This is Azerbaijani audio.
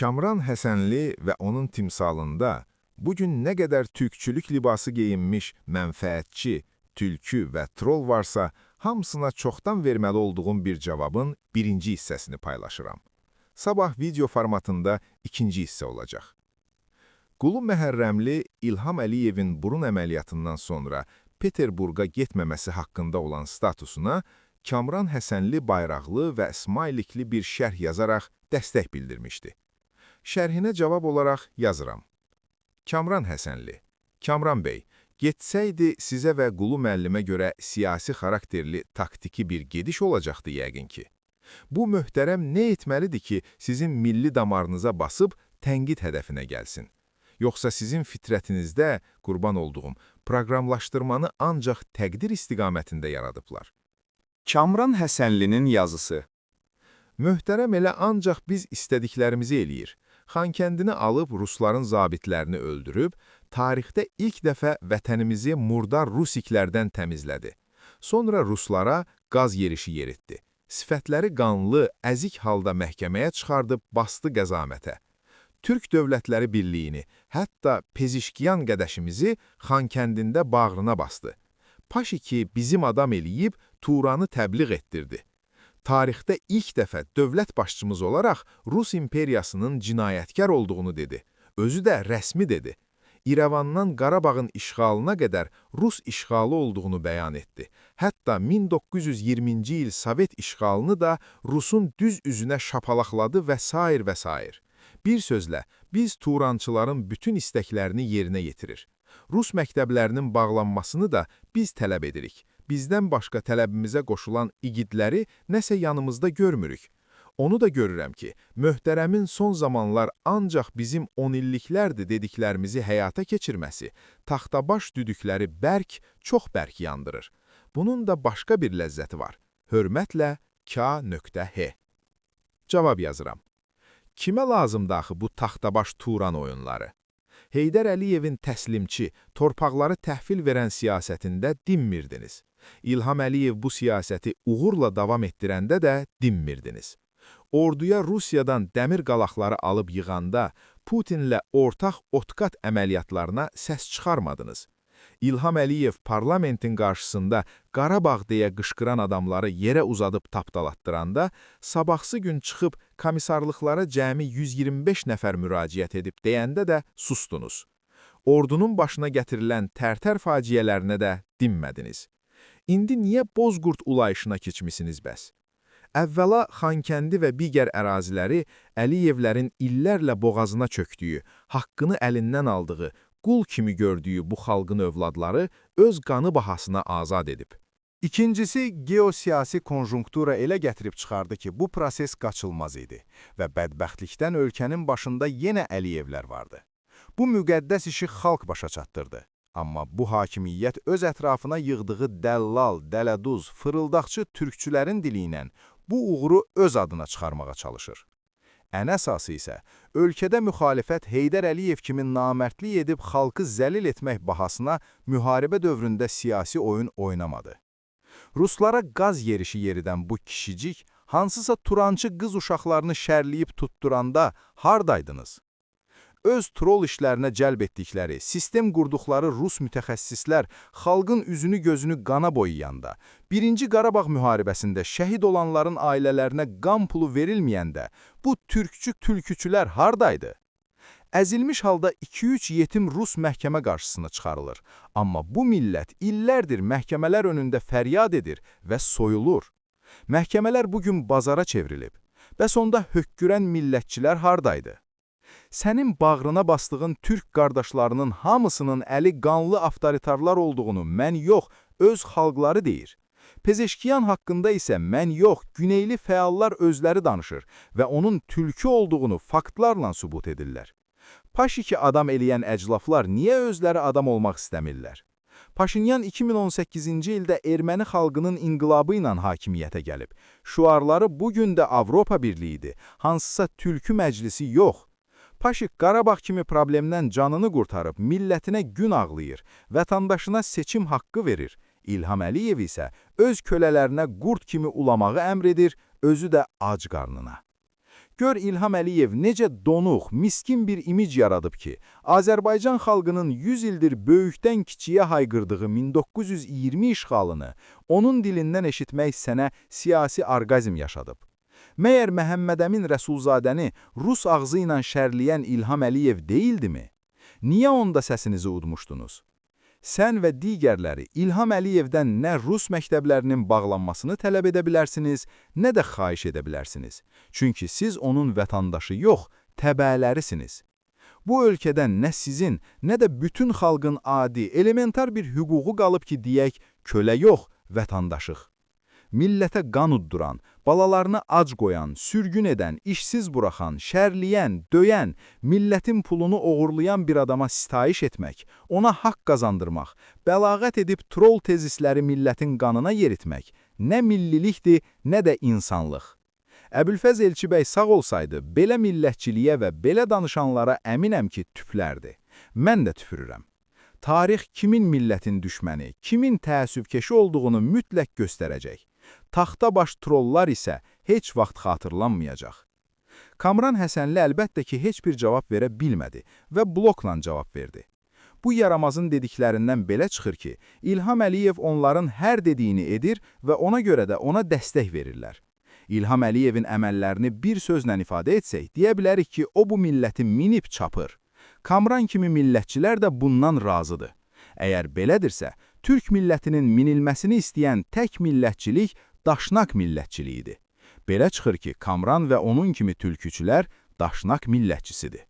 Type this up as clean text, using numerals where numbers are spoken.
Kamran Həsənli və onun timsalında bugün nə qədər türkçülük libası geyinmiş mənfəətçi, tülkü və troll varsa, hamısına çoxdan verməli olduğum bir cavabın birinci hissəsini paylaşıram. Sabah video formatında ikinci hissə olacaq. Qulu Məhərrəmli İlham Əliyevin burun əməliyyatından sonra Peterburqa getməməsi haqqında olan statusuna Kamran Həsənli bayraqlı və smaylikli bir şərh yazaraq dəstək bildirmişdi. Şərhinə cavab olaraq yazıram. Kamran Həsənli, Kamran bəy, getsəydi sizə və Qulu müəllimə görə siyasi xarakterli taktiki bir gediş olacaqdı yəqin ki. Bu möhtərəm nə etməlidir ki, sizin milli damarınıza basıb tənqid hədəfinə gəlsin? Yoxsa sizin fitrətinizdə, qurban olduğum, proqramlaşdırmanı ancaq təqdir istiqamətində yaradıblar? Kamran Həsənlinin yazısı. Möhtərəm elə ancaq biz istədiklərimizi eləyir. Xankəndini alıb Rusların zabitlərini öldürüb, tarixdə ilk dəfə vətənimizi murdar Rusiklərdən təmizlədi. Sonra Ruslara qaz yerişi yeritdi. Sifətləri qanlı, əzik halda məhkəməyə çıxardıb bastı qəzamətə. Türk Dövlətləri Birliyini, hətta Pezişkiyan qədəşimizi Xankəndində bağrına bastı. Paşiki bizim adam eləyib Turanı təbliğ etdirdi. Tarixdə ilk dəfə dövlət başçımız olaraq Rus imperiyasının cinayətkar olduğunu dedi. Özü də rəsmi dedi. İrəvandan Qarabağın işğalına qədər Rus işğalı olduğunu bəyan etdi. Hətta 1920-ci il Sovet işğalını da Rusun düz üzünə şapalaqladı və s. və s. Bir sözlə, biz Turançıların bütün istəklərini yerinə yetirir. Rus məktəblərinin bağlanmasını da biz tələb edirik. Bizdən başqa tələbimizə qoşulan igidləri nəsə yanımızda görmürük. Onu da görürəm ki, möhtərəmin son zamanlar ancaq bizim 10 illiklərdir dediklərimizi həyata keçirməsi, taxtabaş düdükləri bərk, çox bərk yandırır. Bunun da başqa bir ləzzəti var. Hörmətlə K.H. Cavab yazıram. Kimə lazımdır axı bu taxtabaş Turan oyunları? Heydər Əliyevin təslimçi, torpaqları təhvil verən siyasətində dinmirdiniz. İlham Əliyev bu siyasəti uğurla davam etdirəndə də dinmirdiniz. Orduya Rusiyadan dəmir qalaqları alıb yığanda Putinlə ortaq otqat əməliyyatlarına səs çıxarmadınız. İlham Əliyev parlamentin qarşısında Qarabağ deyə qışqıran adamları yerə uzadıb tapdalatdıranda, sabahsı gün çıxıb komissarlıqlara cəmi 125 nəfər müraciət edib deyəndə də sustunuz. Ordunun başına gətirilən Tərtər faciələrinə də dinmədiniz. İndi niyə Bozqurd ulayışına keçmisiniz bəs? Əvvəla Xankəndi və digər əraziləri Əliyevlərin illərlə boğazına çöktüyü, haqqını əlindən aldığı, qul kimi gördüyü bu xalqın övladları öz qanı bahasına azad edib. İkincisi, geosiyasi konjunktura elə gətirib çıxardı ki, bu proses qaçılmaz idi və bədbəxtlikdən ölkənin başında yenə Əliyevlər vardı. Bu müqəddəs işi xalq başa çatdırdı. Amma bu hakimiyyət öz ətrafına yığdığı dəllal, dələduz, fırıldaqçı türkçülərin dili ilə bu uğuru öz adına çıxarmağa çalışır. Ən əsası isə, ölkədə müxalifət Heydər Əliyev kimi namərdlik edib xalqı zəlil etmək bahasına müharibə dövründə siyasi oyun oynamadı. Ruslara qaz yerişi yeridən bu kişicik, hansısa Turançı qız uşaqlarını şərləyib tutturanda hardaydınız? Öz troll işlərinə cəlb etdikləri, sistem qurduqları Rus mütəxəssislər xalqın üzünü gözünü qana boyayanda, 1-ci Qarabağ müharibəsində şəhid olanların ailələrinə qan pulu verilməyəndə, bu türkçü tülküçülər hardaydı? Əzilmiş halda 2-3 yetim Rus məhkəmə qarşısına çıxarılır. Amma bu millət illərdir məhkəmələr önündə fəryad edir və soyulur. Məhkəmələr bugün bazara çevrilib. Bəs onda hökkürən millətçilər hardaydı? Sənin bağrına bastığın türk qardaşlarının hamısının əli qanlı avtoritarlar olduğunu mən yox, öz xalqları deyir. Pezeşkiyan haqqında isə mən yox, güneyli fəallar özləri danışır və onun tülkü olduğunu faktlarla sübut edirlər. Paşiki adam eləyən əclaflar niyə özləri adam olmaq istəmirlər? Paşinyan 2018-ci ildə erməni xalqının inqilabı ilə hakimiyyətə gəlib. Şuarları bugün də Avropa Birliyidir, hansısa tülkü məclisi yox. Paşik Qarabağ kimi problemdən canını qurtarıb, millətinə gün ağlayır, vətəndaşına seçim haqqı verir. İlham Əliyev isə öz kölələrinə qurd kimi ulamağı əmr edir, özü də ac qarnına. Gör İlham Əliyev necə donuq, miskin bir imic yaradıb ki, Azərbaycan xalqının 100 ildir böyükdən kiçiyə hayqırdığı 1920 işğalını onun dilindən eşitmək sənə siyasi orqazm yaşadıb. Məyər Məhəmməd Əmin Rəsulzadəni Rus ağzı ilə şərləyən İlham Əliyev deyildimi? Niyə onda səsinizi udmuşdunuz? Sən və digərləri İlham Əliyevdən nə Rus məktəblərinin bağlanmasını tələb edə bilərsiniz, nə də xahiş edə bilərsiniz. Çünki siz onun vətəndaşı yox, təbəələrisiniz. Bu ölkədən nə sizin, nə də bütün xalqın adi, elementar bir hüququ qalıb ki, deyək, kölə yox, vətəndaşıq. Millətə qan udduran, balalarını ac qoyan, sürgün edən, işsiz buraxan, şərləyən, döyən, millətin pulunu oğurlayan bir adama sitayiş etmək, ona haqq qazandırmaq, bəlağət edib troll tezisləri millətin qanına yeritmək, nə millilikdir, nə də insanlıq. Əbülfəz Elçibəy sağ olsaydı, belə millətçiliyə və belə danışanlara əminəm ki, tüplərdi. Mən də tüpürürəm. Tarix kimin millətin düşməni, kimin təəssübkeşi olduğunu mütləq göstərəcək. Taxtabaş trollar isə heç vaxt xatırlanmayacaq. Kamran Həsənli əlbəttə ki, heç bir cavab verə bilmədi və blokla cavab verdi. Bu yaramazın dediklərindən belə çıxır ki, İlham Əliyev onların hər dediyini edir və ona görə də ona dəstək verirlər. İlham Əliyevin əməllərini bir sözlə ifadə etsək, deyə bilərik ki, o bu milləti minib çapır. Kamran kimi millətçilər də bundan razıdır. Əgər belədirsə, Türk millətinin minilməsini istəyən tək millətçilik daşnaq millətçiliyidir. Belə çıxır ki, Kamran və onun kimi tülküçülər daşnaq millətçisidir.